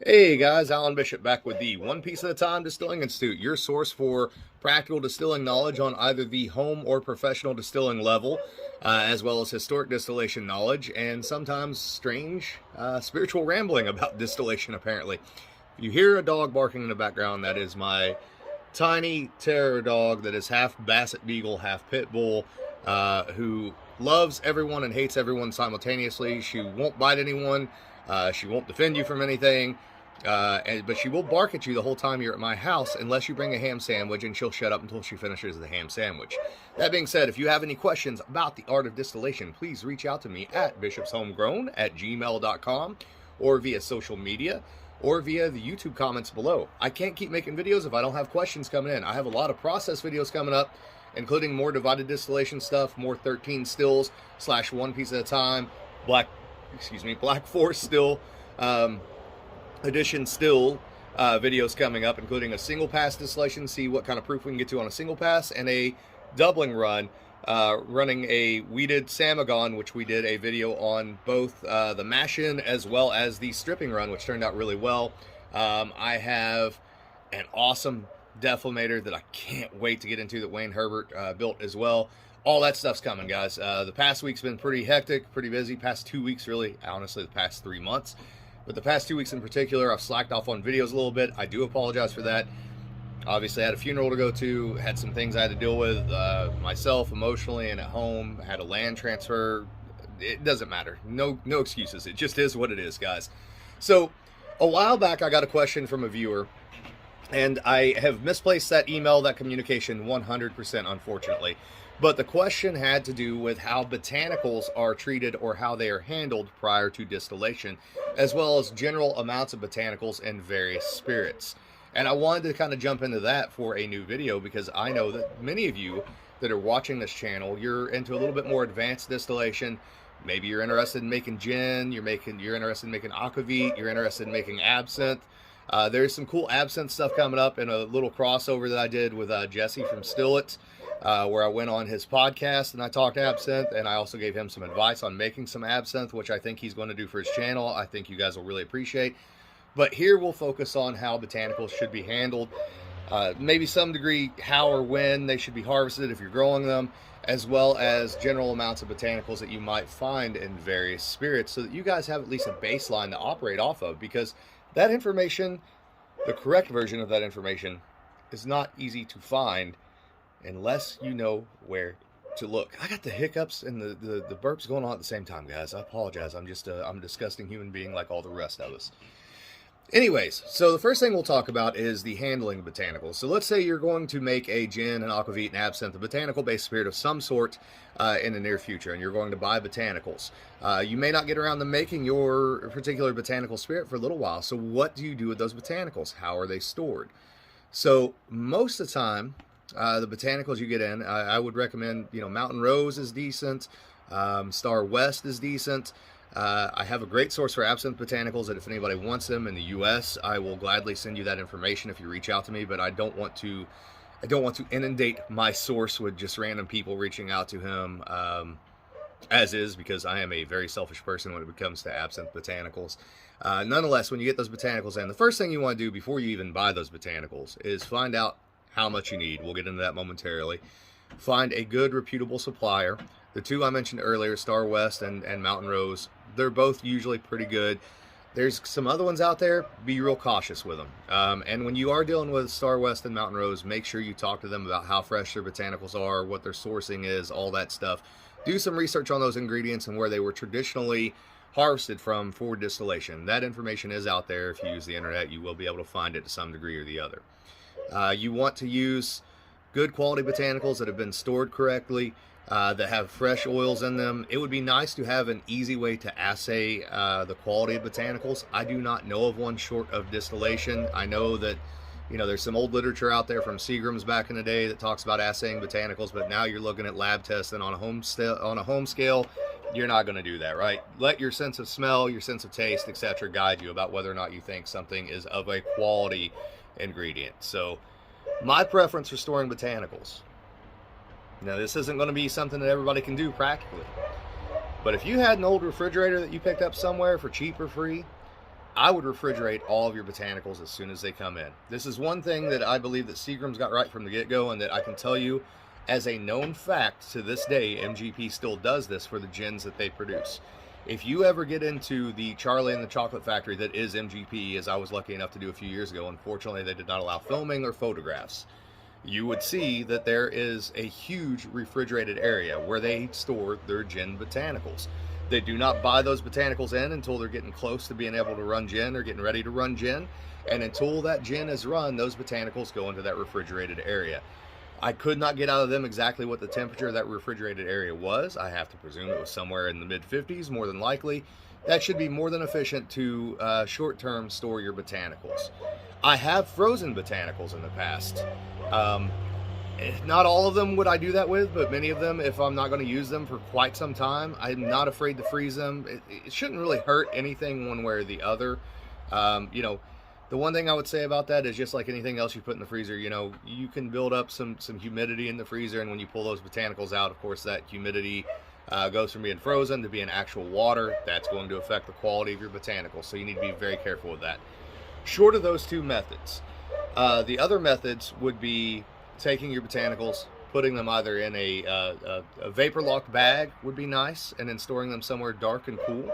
Hey guys, Alan Bishop back with the One Piece at a Time Distilling Institute, your source for practical distilling knowledge on either the home or professional distilling level, as well as historic distillation knowledge, and sometimes strange spiritual rambling about distillation, apparently. If you hear a dog barking in the background, that is my tiny terror dog that is half Basset Beagle, half Pit Bull, who loves everyone and hates everyone simultaneously. She won't bite anyone. She won't defend you from anything. But she will bark at you the whole time you're at my house unless you bring a ham sandwich, and she'll shut up until she finishes the ham sandwich. That being said, if you have any questions about the art of distillation, please reach out to me at bishopshomegrown@gmail.com or via social media or via the YouTube comments below. I can't keep making videos if I don't have questions coming in. I have a lot of process videos coming up, including more divided distillation stuff, more 13 stills / 1 piece at a time, Black Forest still, edition still videos coming up, including a single pass distillation, see what kind of proof we can get to on a single pass, and a doubling run, running a weeded Samogan, which we did a video on both the mash-in as well as the stripping run, which turned out really well. I have an awesome defumator that I can't wait to get into that Wayne Herbert built as well. All that stuff's coming, guys. The past week's been pretty hectic, pretty busy. Past 2 weeks, really, honestly, the past 3 months. But the past 2 weeks in particular, I've slacked off on videos a little bit. I do apologize for that. Obviously, I had a funeral to go to, had some things I had to deal with myself emotionally and at home, had a land transfer. It doesn't matter. No excuses. It just is what it is, guys. So, a while back, I got a question from a viewer, and I have misplaced that email, that communication 100%, unfortunately. But the question had to do with how botanicals are treated or how they are handled prior to distillation, as well as general amounts of botanicals and various spirits. And I wanted to kind of jump into that for a new video because I know that many of you that are watching this channel, you're into a little bit more advanced distillation. Maybe you're interested in making gin, you're interested in making aquavit, you're interested in making absinthe. There's some cool absinthe stuff coming up in a little crossover that I did with Jesse from Still It. Where I went on his podcast and I talked absinthe, and I also gave him some advice on making some absinthe, which I think he's going to do for his channel. I think you guys will really appreciate. But here we'll focus on how botanicals should be handled, maybe some degree how or when they should be harvested if you're growing them, as well as general amounts of botanicals that you might find in various spirits, so that you guys have at least a baseline to operate off of, because that information, the correct version of that information, is not easy to find unless you know where to look. I got the hiccups and the burps going on at the same time, guys. I apologize. I'm a disgusting human being like all the rest of us. Anyways, so the first thing we'll talk about is the handling of botanicals. So let's say you're going to make a gin, an aquavit, an absinthe, a botanical-based spirit of some sort in the near future, and you're going to buy botanicals. You may not get around to making your particular botanical spirit for a little while. So what do you do with those botanicals? How are they stored? So most of the time, the botanicals you get in, I would recommend, Mountain Rose is decent, Star West is decent. I have a great source for absinthe botanicals that if anybody wants them in the U.S., I will gladly send you that information if you reach out to me, but I don't want to inundate my source with just random people reaching out to him, as is, because I am a very selfish person when it comes to absinthe botanicals. Nonetheless, when you get those botanicals in, the first thing you want to do before you even buy those botanicals is find out how much you need. We'll get into that momentarily. Find a good, reputable supplier. The two I mentioned earlier, Star West and Mountain Rose, they're both usually pretty good. There's some other ones out there. Be real cautious with them. And when you are dealing with Star West and Mountain Rose, make sure you talk to them about how fresh their botanicals are, what their sourcing is, all that stuff. Do some research on those ingredients and where they were traditionally harvested from for distillation. That information is out there. If you use the internet, you will be able to find it to some degree or the other. You want to use good quality botanicals that have been stored correctly, that have fresh oils in them. It would be nice to have an easy way to assay the quality of botanicals. I do not know of one short of distillation. I know that there's some old literature out there from Seagram's back in the day that talks about assaying botanicals, but now you're looking at lab tests, and on a home scale, you're not going to do that, right? Let your sense of smell, your sense of taste, etc. guide you about whether or not you think something is of a quality ingredient. So my preference for storing botanicals, now this isn't going to be something that everybody can do practically, but if you had an old refrigerator that you picked up somewhere for cheap or free, I would refrigerate all of your botanicals as soon as they come in. This is one thing that I believe that Seagram's got right from the get-go, and that I can tell you as a known fact to this day, MGP still does this for the gins that they produce. If you ever get into the Charlie and the Chocolate Factory that is MGP, as I was lucky enough to do a few years ago, unfortunately they did not allow filming or photographs, you would see that there is a huge refrigerated area where they store their gin botanicals. They do not buy those botanicals in until they're getting close to being able to run gin or getting ready to run gin. And until that gin is run, those botanicals go into that refrigerated area. I could not get out of them exactly what the temperature of that refrigerated area was. I have to presume it was somewhere in the mid-50s, more than likely. That should be more than efficient to short-term store your botanicals. I have frozen botanicals in the past. Not all of them would I do that with, but many of them, if I'm not going to use them for quite some time, I'm not afraid to freeze them. It shouldn't really hurt anything one way or the other. You know, the one thing I would say about that is, just like anything else you put in the freezer, you know, you can build up some humidity in the freezer, and when you pull those botanicals out, of course, that humidity goes from being frozen to being actual water. That's going to affect the quality of your botanicals, so you need to be very careful with that. Short of those two methods, the other methods would be taking your botanicals, putting them either in a vapor locked bag would be nice, and then storing them somewhere dark and cool,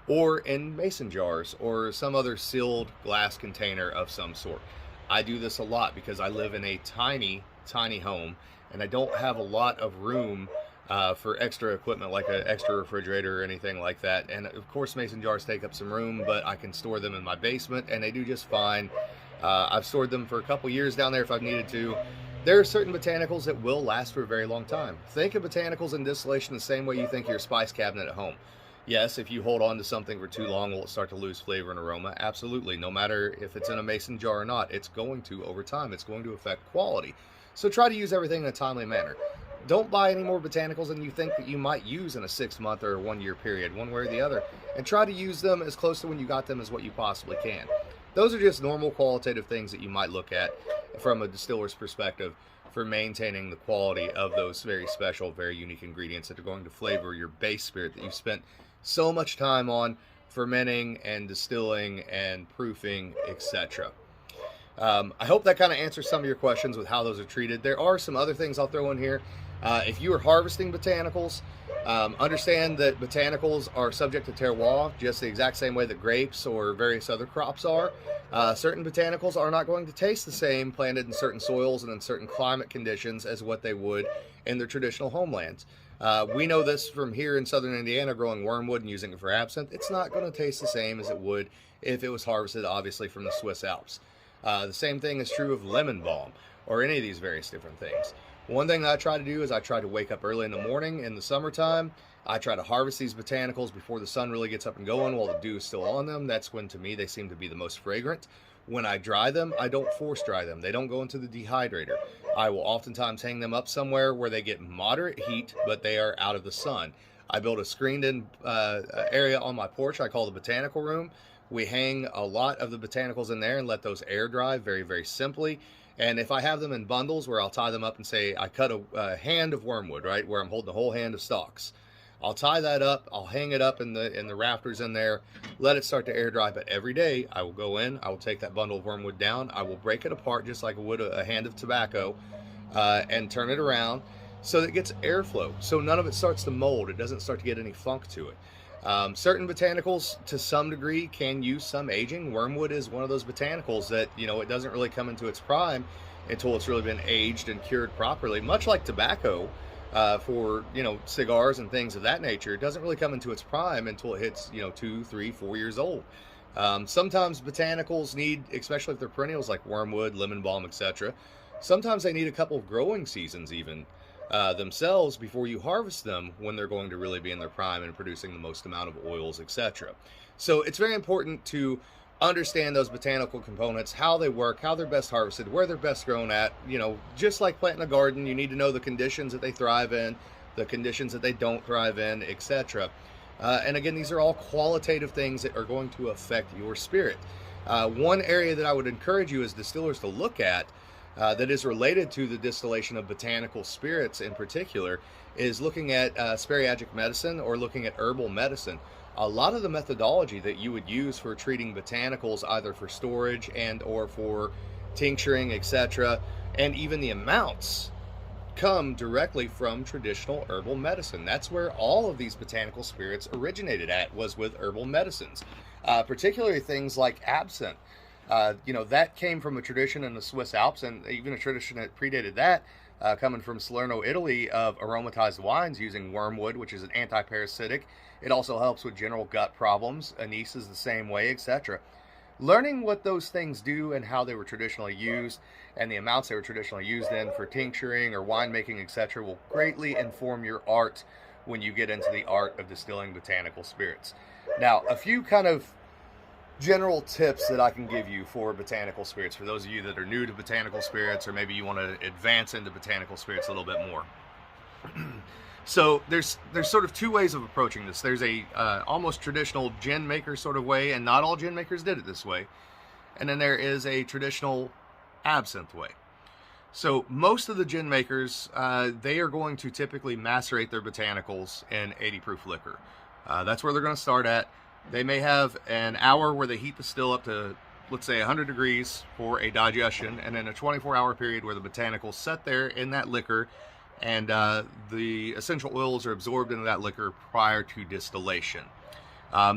or in mason jars or some other sealed glass container of some sort. I do this a lot because I live in a tiny home, and I don't have a lot of room for extra equipment like an extra refrigerator or anything like that. And of course mason jars take up some room, but I can store them in my basement and they do just fine. I've stored them for a couple years down there if I've needed to. There are certain botanicals that will last for a very long time. Think of botanicals and distillation the same way you think your spice cabinet at home. Yes, if you hold on to something for too long, will it start to lose flavor and aroma? Absolutely. No matter if it's in a mason jar or not, it's going to over time. It's going to affect quality. So try to use everything in a timely manner. Don't buy any more botanicals than you think that you might use in a 6-month or 1-year period, one way or the other, and try to use them as close to when you got them as what you possibly can. Those are just normal qualitative things that you might look at from a distiller's perspective for maintaining the quality of those very special, very unique ingredients that are going to flavor your base spirit that you've spent so much time on fermenting and distilling and proofing, etc. I hope that kind of answers some of your questions with how those are treated. There are some other things I'll throw in here. If you are harvesting botanicals, understand that botanicals are subject to terroir just the exact same way that grapes or various other crops are. Certain botanicals are not going to taste the same planted in certain soils and in certain climate conditions as what they would in their traditional homelands. We know this from here in southern Indiana, growing wormwood and using it for absinthe. It's not going to taste the same as it would if it was harvested, obviously, from the Swiss Alps. The same thing is true of lemon balm or any of these various different things. One thing that I try to do is I try to wake up early in the morning in the summertime. I try to harvest these botanicals before the sun really gets up and going while the dew is still on them. That's when, to me, they seem to be the most fragrant. When I dry them, I don't force dry them. They don't go into the dehydrator. I will oftentimes hang them up somewhere where they get moderate heat, but they are out of the sun. I build a screened-in area on my porch I call the botanical room. We hang a lot of the botanicals in there and let those air dry very, very simply. And if I have them in bundles where I'll tie them up and say I cut a hand of wormwood, right, where I'm holding the whole hand of stalks, I'll tie that up, I'll hang it up in the rafters in there, let it start to air dry. But every day I will go in, I will take that bundle of wormwood down, I will break it apart just like I would a hand of tobacco, and turn it around so that it gets airflow, so none of it starts to mold. It doesn't start to get any funk to it. Certain botanicals to some degree can use some aging. Wormwood is one of those botanicals that, you know, it doesn't really come into its prime until it's really been aged and cured properly. Much like tobacco, for, you know, cigars and things of that nature, it doesn't really come into its prime until it hits, you know, 2, 3, 4 years old. Sometimes botanicals need, especially if they're perennials like wormwood, lemon balm, etc., sometimes they need a couple of growing seasons even themselves before you harvest them, when they're going to really be in their prime and producing the most amount of oils, etc. So it's very important to understand those botanical components, how they work, how they're best harvested, where they're best grown at. You know, just like planting a garden, you need to know the conditions that they thrive in, the conditions that they don't thrive in, etc. And again, these are all qualitative things that are going to affect your spirit. One area that I would encourage you as distillers to look at that is related to the distillation of botanical spirits in particular is looking at sparygic medicine or looking at herbal medicine. A lot of the methodology that you would use for treating botanicals, either for storage and or for tincturing, etc., and even the amounts come directly from traditional herbal medicine. That's where all of these botanical spirits originated at, was with herbal medicines, particularly things like absinthe. That came from a tradition in the Swiss Alps, and even a tradition that predated that, coming from Salerno, Italy, of aromatized wines using wormwood, which is an anti-parasitic. It also helps with general gut problems. Anise is the same way, etc. Learning what those things do and how they were traditionally used and the amounts they were traditionally used in for tincturing or winemaking, etc., will greatly inform your art when you get into the art of distilling botanical spirits. Now, a few kind of general tips that I can give you for botanical spirits, for those of you that are new to botanical spirits, or maybe you want to advance into botanical spirits a little bit more. So there's sort of two ways of approaching this. There's a almost traditional gin maker sort of way, and not all gin makers did it this way. And then there is a traditional absinthe way. So most of the gin makers, they are going to typically macerate their botanicals in 80 proof liquor. That's where they're going to start at. They may have an hour where they heat the still up to, let's say, 100 degrees for a digestion, and then a 24-hour period where the botanicals set there in that liquor, and the essential oils are absorbed into that liquor prior to distillation.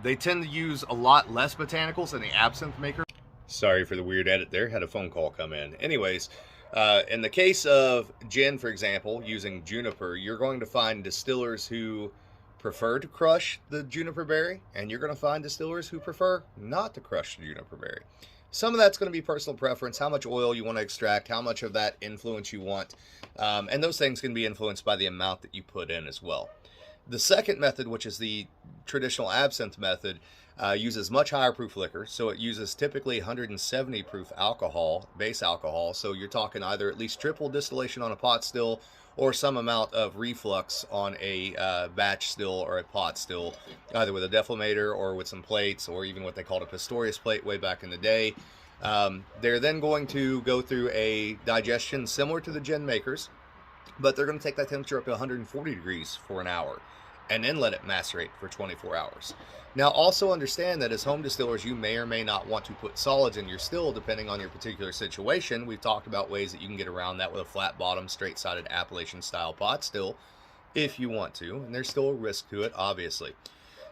They tend to use a lot less botanicals than the absinthe maker. Sorry for the weird edit there, had a phone call come in. Anyways, in the case of gin, for example, using juniper, you're going to find distillers who prefer to crush the juniper berry, and you're going to find distillers who prefer not to crush the juniper berry. Some of that's going to be personal preference, how much oil you want to extract, how much of that influence you want, and those things can be influenced by the amount that you put in as well. The second method, which is the traditional absinthe method, uses much higher proof liquor, so it uses typically 170 proof alcohol, base alcohol, so you're talking either at least triple distillation on a pot still, or some amount of reflux on a batch still or a pot still, either with a deflator or with some plates, or even what they called a Pistorius plate way back in the day. They're then going to go through a digestion similar to the gin makers, but they're going to take that temperature up to 140 degrees for an hour, and then let it macerate for 24 hours. Now, also understand that as home distillers, you may or may not want to put solids in your still, depending on your particular situation. We've talked about ways that you can get around that with a flat bottom, straight-sided Appalachian-style pot still, if you want to, and there's still a risk to it, obviously.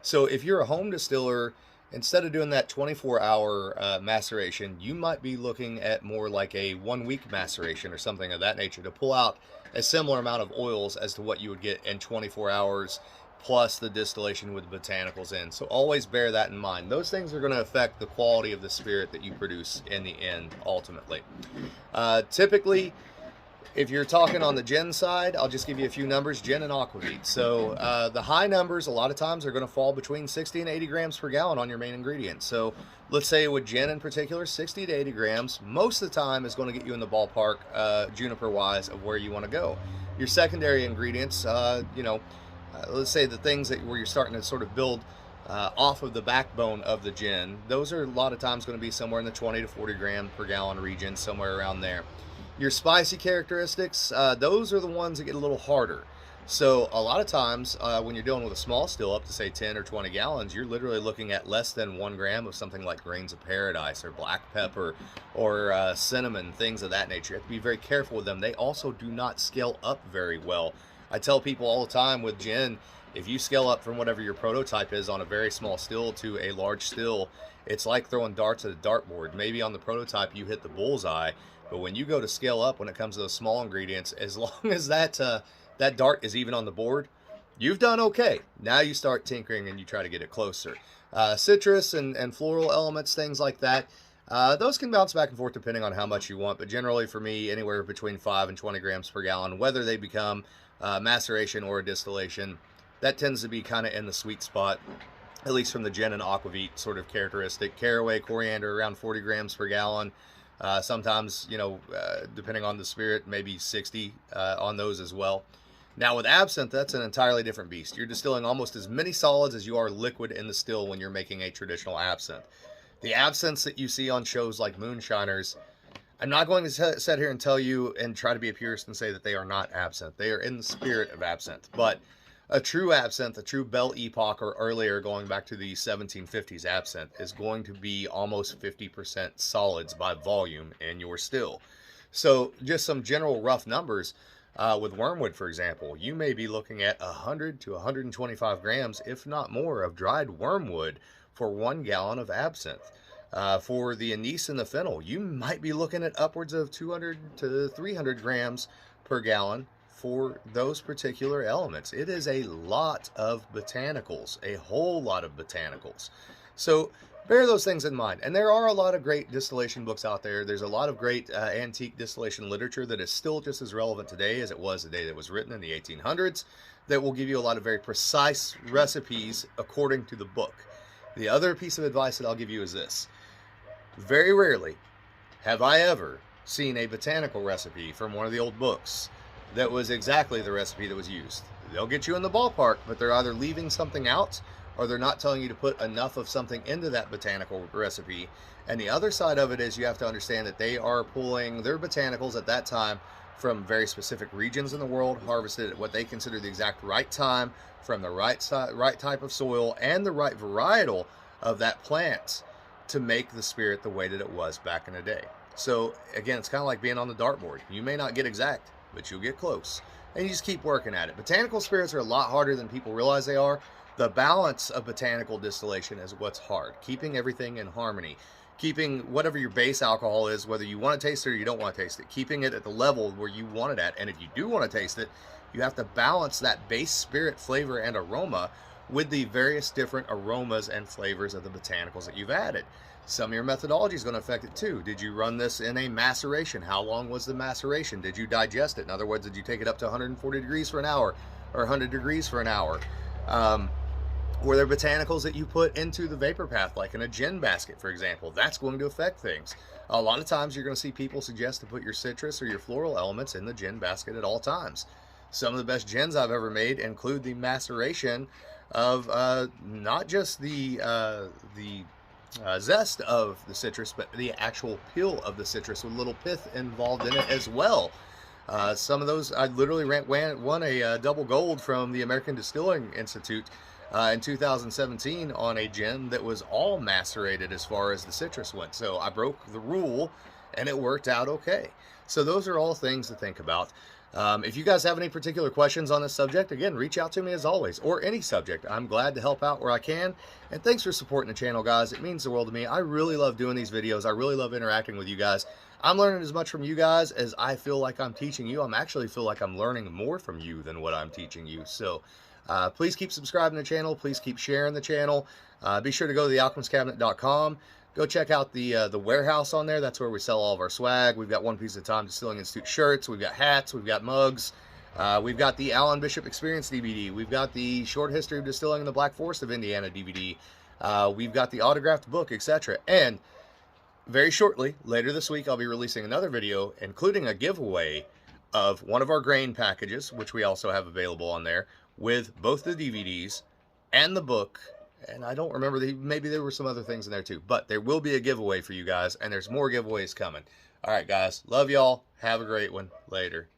So if you're a home distiller, instead of doing that 24-hour maceration, you might be looking at more like a 1-week maceration or something of that nature to pull out a similar amount of oils as to what you would get in 24 hours, plus the distillation with the botanicals in. So always bear that in mind. Those things are going to affect the quality of the spirit that you produce in the end, ultimately. Typically, if you're talking on the gin side, I'll just give you a few numbers: gin and aquavit. So the high numbers, a lot of times, are going to fall between 60 and 80 grams per gallon on your main ingredient. So let's say with gin in particular, 60 to 80 grams, most of the time is going to get you in the ballpark, juniper-wise, of where you want to go. Your secondary ingredients, let's say the things where you're starting to sort of build off of the backbone of the gin, those are a lot of times going to be somewhere in the 20 to 40 gram per gallon region, somewhere around there. Your spicy characteristics, those are the ones that get a little harder. So a lot of times when you're dealing with a small still up to say 10 or 20 gallons, you're literally looking at less than 1 gram of something like grains of paradise or black pepper or cinnamon, things of that nature. You have to be very careful with them. They also do not scale up very well. I tell people all the time with gin, if you scale up from whatever your prototype is on a very small still to a large still, it's like throwing darts at a dartboard. Maybe on the prototype you hit the bullseye, but when you go to scale up when it comes to those small ingredients, as long as that dart is even on the board, you've done okay. Now you start tinkering and you try to get it closer. Citrus and floral elements, things like that, those can bounce back and forth depending on how much you want, but generally for me, anywhere between 5 and 20 grams per gallon, whether they become maceration or a distillation, that tends to be kind of in the sweet spot, at least from the gin and aquavit sort of characteristic. Caraway, coriander, around 40 grams per gallon. Sometimes, depending on the spirit, maybe 60 on those as well. Now with absinthe, that's an entirely different beast. You're distilling almost as many solids as you are liquid in the still when you're making a traditional absinthe. The absinthes that you see on shows like Moonshiners, I'm not going to sit here and tell you and try to be a purist and say that they are not absinthe. They are in the spirit of absinthe. But a true absinthe, a true Belle Epoque or earlier, going back to the 1750s absinthe, is going to be almost 50% solids by volume in your still. So just some general rough numbers. With wormwood, for example, you may be looking at 100 to 125 grams, if not more, of dried wormwood for 1 gallon of absinthe. For the anise and the fennel, you might be looking at upwards of 200 to 300 grams per gallon for those particular elements. It is a lot of botanicals, a whole lot of botanicals. So bear those things in mind. And there are a lot of great distillation books out there. There's a lot of great antique distillation literature that is still just as relevant today as it was the day that it was written in the 1800s, that will give you a lot of very precise recipes according to the book. The other piece of advice that I'll give you is this. Very rarely have I ever seen a botanical recipe from one of the old books that was exactly the recipe that was used. They'll get you in the ballpark, but they're either leaving something out or they're not telling you to put enough of something into that botanical recipe. And the other side of it is you have to understand that they are pulling their botanicals at that time from very specific regions in the world, harvested at what they consider the exact right time, from the right type of soil and the right varietal of that plant to make the spirit the way that it was back in the day. So again, it's kind of like being on the dartboard. You may not get exact, but you'll get close. And you just keep working at it. Botanical spirits are a lot harder than people realize they are. The balance of botanical distillation is what's hard. Keeping everything in harmony. Keeping whatever your base alcohol is, whether you want to taste it or you don't want to taste it. Keeping it at the level where you want it at. And if you do want to taste it, you have to balance that base spirit flavor and aroma with the various different aromas and flavors of the botanicals that you've added. Some of your methodology is going to affect it too. Did you run this in a maceration? How long was the maceration? Did you digest it? In other words, did you take it up to 140 degrees for an hour or 100 degrees for an hour? Were there botanicals that you put into the vapor path, like in a gin basket, for example? That's going to affect things. A lot of times you're going to see people suggest to put your citrus or your floral elements in the gin basket at all times. Some of the best gins I've ever made include the maceration of not just the zest of the citrus, but the actual peel of the citrus with a little pith involved in it as well. Some of those, I literally won a double gold from the American Distilling Institute in 2017 on a gin that was all macerated as far as the citrus went. So I broke the rule and it worked out okay. So those are all things to think about. If you guys have any particular questions on this subject, again, reach out to me as always, or any subject. I'm glad to help out where I can. And thanks for supporting the channel, guys. It means the world to me. I really love doing these videos. I really love interacting with you guys. I'm learning as much from you guys as I feel like I'm teaching you. I'm actually feel like I'm learning more from you than what I'm teaching you. So please keep subscribing to the channel. Please keep sharing the channel. Be sure to go to thealchemistcabinet.com. Go check out the warehouse on there. That's where we sell all of our swag. We've got One Piece at a Time Distilling Institute shirts. We've got hats. We've got mugs. We've got the Alan Bishop Experience DVD. We've got the Short History of Distilling in the Black Forest of Indiana DVD. We've got the autographed book, etc. And very shortly, later this week, I'll be releasing another video, including a giveaway of one of our grain packages, which we also have available on there, with both the DVDs and the book. And I don't remember, maybe there were some other things in there too. But there will be a giveaway for you guys, and there's more giveaways coming. All right, guys. Love y'all. Have a great one. Later.